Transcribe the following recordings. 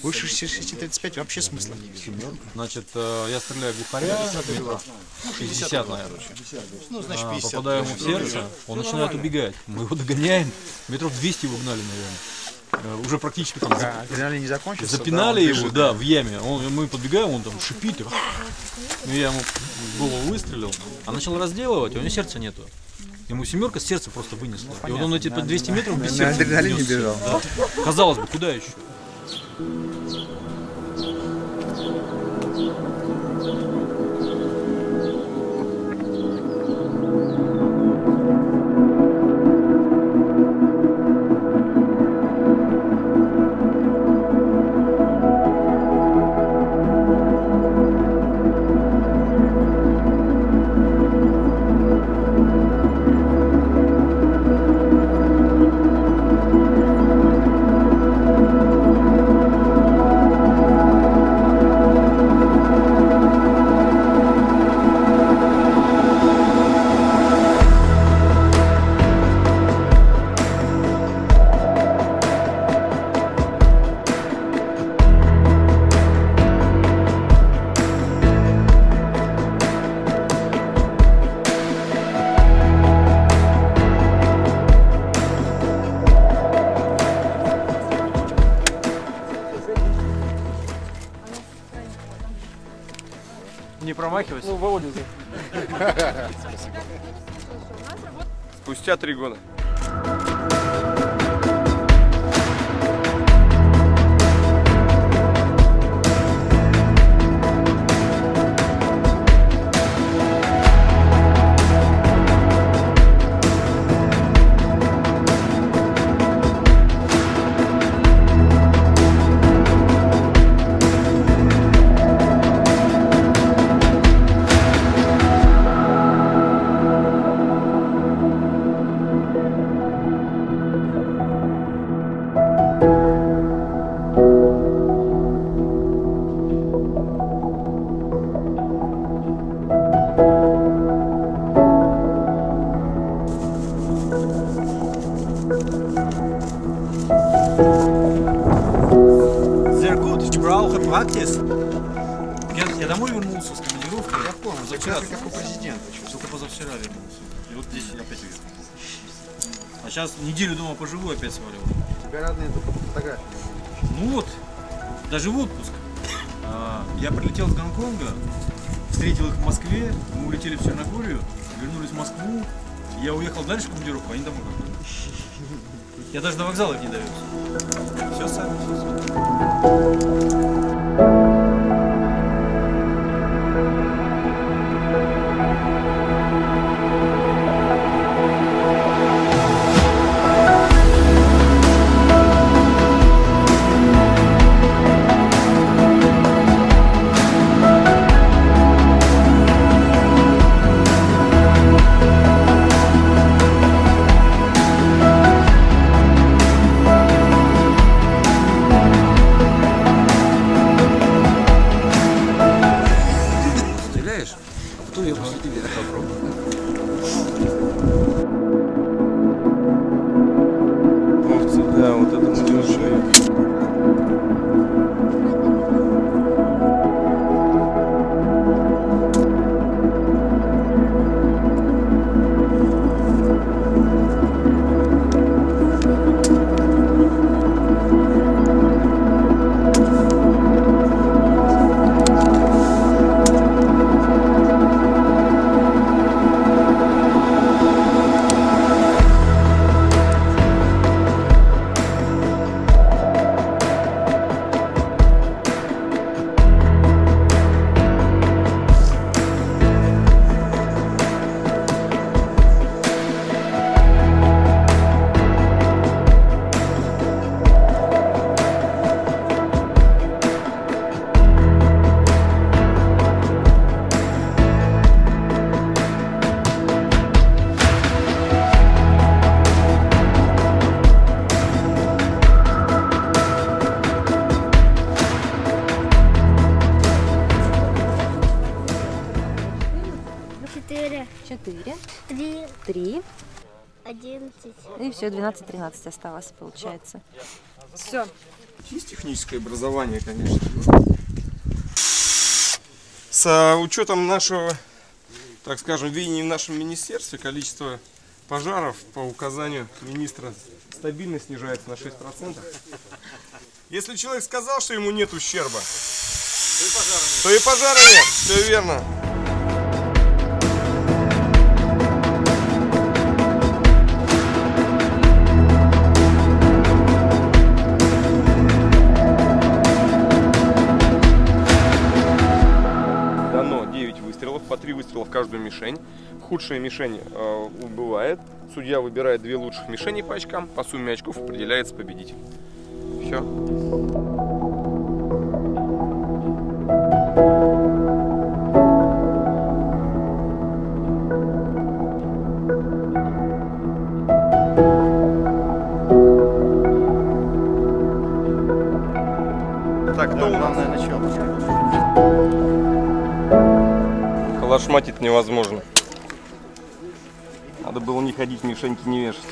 Выше 6,35 вообще смысла не вижу. Значит, я стреляю глухаря, метров 50, наверное. Ну, значит, 50. Попадаю ему в сердце, он начинает убегать. Мы его догоняем, метров 200 его гнали, наверное. Уже практически там Адреналин не закончился. запинали его, да, в яме. Мы подбегаем, он там шипит. И я ему в голову выстрелил. А начал разделывать, а у него сердца нету. Ему семерка сердце просто вынесла. И вот он эти 200 метров без сердца. На адреналине бежал. Да. Казалось бы, куда еще? Не промахивайся. Ну, Володя. Спустя 3 года. Я домой вернулся с командировки. Я понял, Завчера, как у президента. только позавчера вернулся. И вот здесь я опять вернулся. А сейчас неделю дома поживу, опять свалил. Тебя родные только по фотографии. Ну вот, даже в отпуск. Я прилетел с Гонконга, встретил их в Москве, мы улетели в Черногорию, вернулись в Москву. Я уехал дальше в командировку, они домой как-то. Я даже до вокзала их не довез. Все сами. Да, вот это мудежи. Четыре. 3, 3. 11. И все, 12-13 осталось, получается. Все. есть техническое образование, конечно. С учетом нашего, так скажем, видения в нашем министерстве, количество пожаров по указанию министра стабильно снижается на 6%. Если человек сказал, что ему нет ущерба, то и пожара нет. Все верно. Дано 9 выстрелов, по 3 выстрела в каждую мишень. Худшая мишень убывает. Судья выбирает 2 лучших мишени по очкам. По сумме очков определяется победитель. Все. Так, кто у нас? Главное начало. Калашматить невозможно. Надо было не ходить, мишеньки не вешать.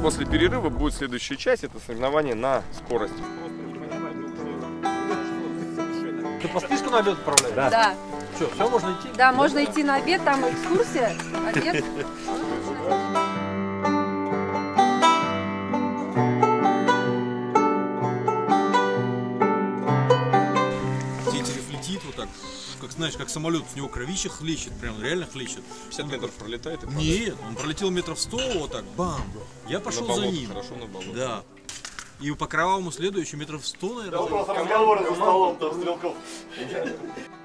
После перерыва будет следующая часть, это соревнование на скорость. Ты по списку на обед отправляешь? Да. Что, все, можно идти? Да, можно идти на обед, там экскурсия, обед. Тетерев летит вот так, как знаешь, как самолет, с него кровище хлещет, прям реально хлещет. 50 метров пролетает и падает. Нет, он пролетел метров 100, вот так, бам. Я пошел за ним. Хорошо на болото. Да. И по кровавому следу еще метров 100, наверное. Разговоры за столом там, Стрелков.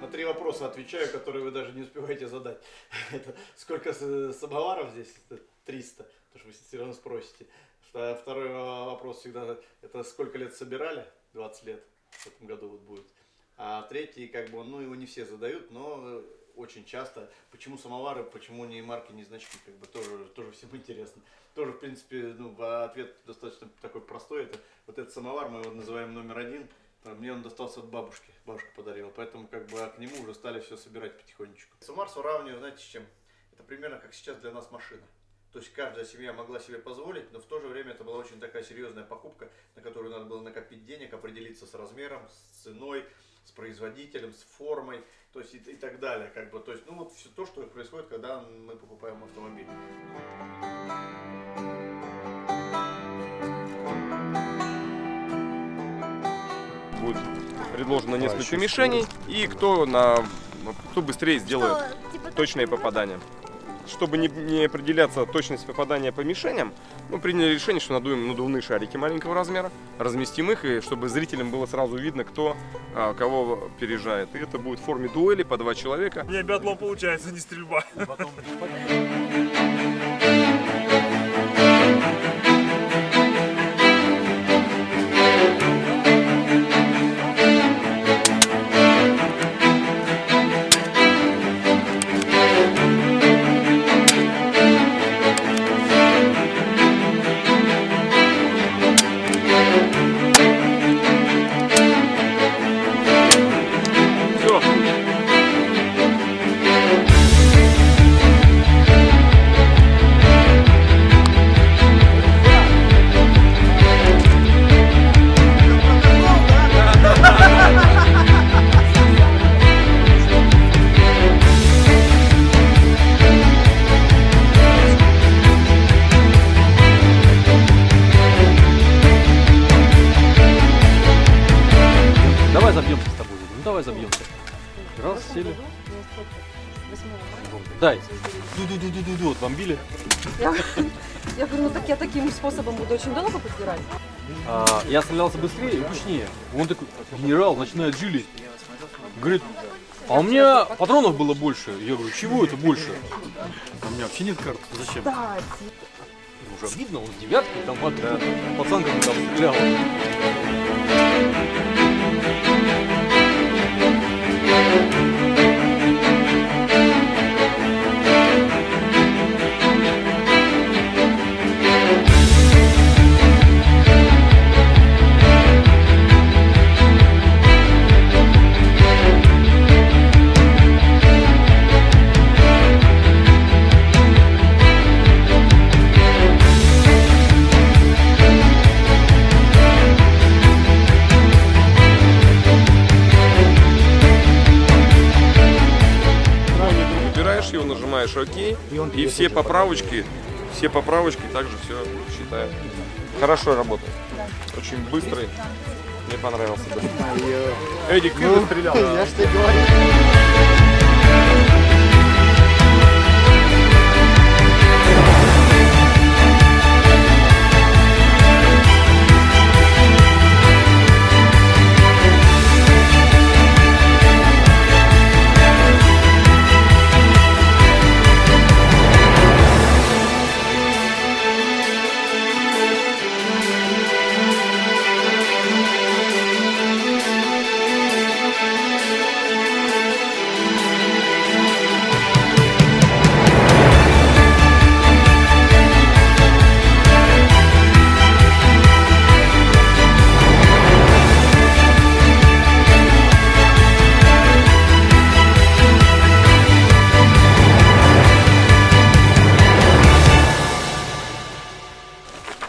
На 3 вопроса отвечаю, которые вы даже не успеваете задать. Это сколько самоваров здесь? Это 300, потому что вы все равно спросите. Второй вопрос всегда, это сколько лет собирали? 20 лет в этом году вот будет. А третий, как бы, ну его не все задают, но очень часто. Почему самовары, почему не марки, не значки, как бы тоже всем интересно. Тоже, в принципе, ну, ответ достаточно такой простой. Это вот этот самовар, мы его называем номер 1. Мне он достался от бабушки, бабушка подарила, поэтому как бы к нему уже стали все собирать потихонечку. Самовар сравниваю, знаете, с чем? Это примерно как сейчас для нас машина. То есть каждая семья могла себе позволить, но в то же время это была очень такая серьезная покупка, на которую надо было накопить денег, определиться с размером, с ценой, с производителем, с формой, то есть и так далее, как бы, то есть, ну вот все то, что происходит, когда мы покупаем автомобиль. Будет предложено несколько мишеней, и кто быстрее сделает точное попадание. Чтобы не определяться точность попадания по мишеням, мы приняли решение, что надуем надувные шарики маленького размера, разместим их, и чтобы зрителям было сразу видно, кто кого опережает. И это будет в форме дуэли по 2 человека. У меня биатлон получается, не стрельба. Все. Сели? году, ну, сколько? 8 мая. Дай. Ду-ду-ду-ду-ду, вот бомбили. Я говорю, ну так я таким способом буду очень долго подбирать. Я стрелялся быстрее и мощнее. Он такой, генерал, начинает жилить. Говорит, а у меня патронов было больше. Я говорю, чего это больше? У меня вообще нет карты. Зачем? Кстати. Уже видно, он с девяткой, там пацанка там стрелял. Выбираешь его, нажимаешь ОК, и все поправочки также все считает. Хорошо работает. Очень быстрый. Мне понравился, да. Эдик, ты же стрелял. Я ж тебе говорю.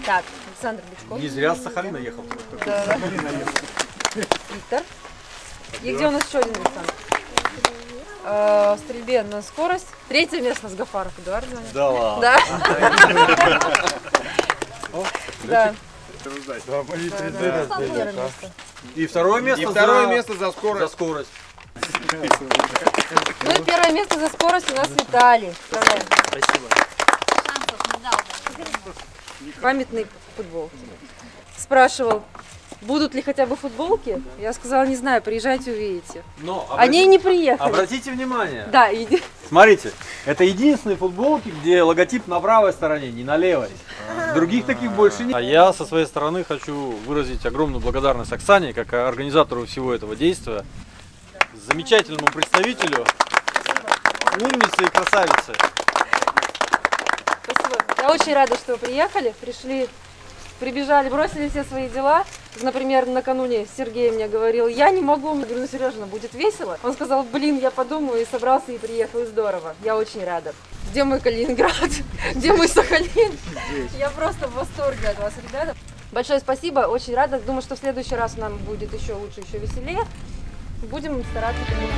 Так, Александр Бычков. Не зря с Сахалина ехал. Да. Виктор. И где у нас еще один Александр? В стрельбе на скорость. 3-е место с Гафаров Эдуард звонит. Да ладно. Да. Да. Стал первое место. И второе место, за скорость. за скорость. Ну и первое место за скорость у нас Виталий. Поздравляем. Спасибо. Памятный футбол. Спрашивал, будут ли хотя бы футболки? Я сказала, не знаю, приезжайте, увидите. Но Они и не приехали. обратите внимание. Да, Смотрите, это единственные футболки, где логотип на правой стороне, не на левой. Других таких больше нет. А я со своей стороны хочу выразить огромную благодарность Оксане, как организатору всего этого действия, замечательному представителю, умнице и красавице. Спасибо. Я очень рада, что вы приехали, пришли, прибежали, бросили все свои дела. Например, накануне Сергей мне говорил, я не могу, я говорю, ну Сережа, будет весело. Он сказал, блин, я подумаю, и собрался и приехал, и здорово. Я очень рада. Где мой Калининград? Где мой Сахалин? Я просто в восторге от вас, ребята. Большое спасибо, очень рада. Думаю, что в следующий раз нам будет еще лучше, еще веселее. Будем стараться, конечно,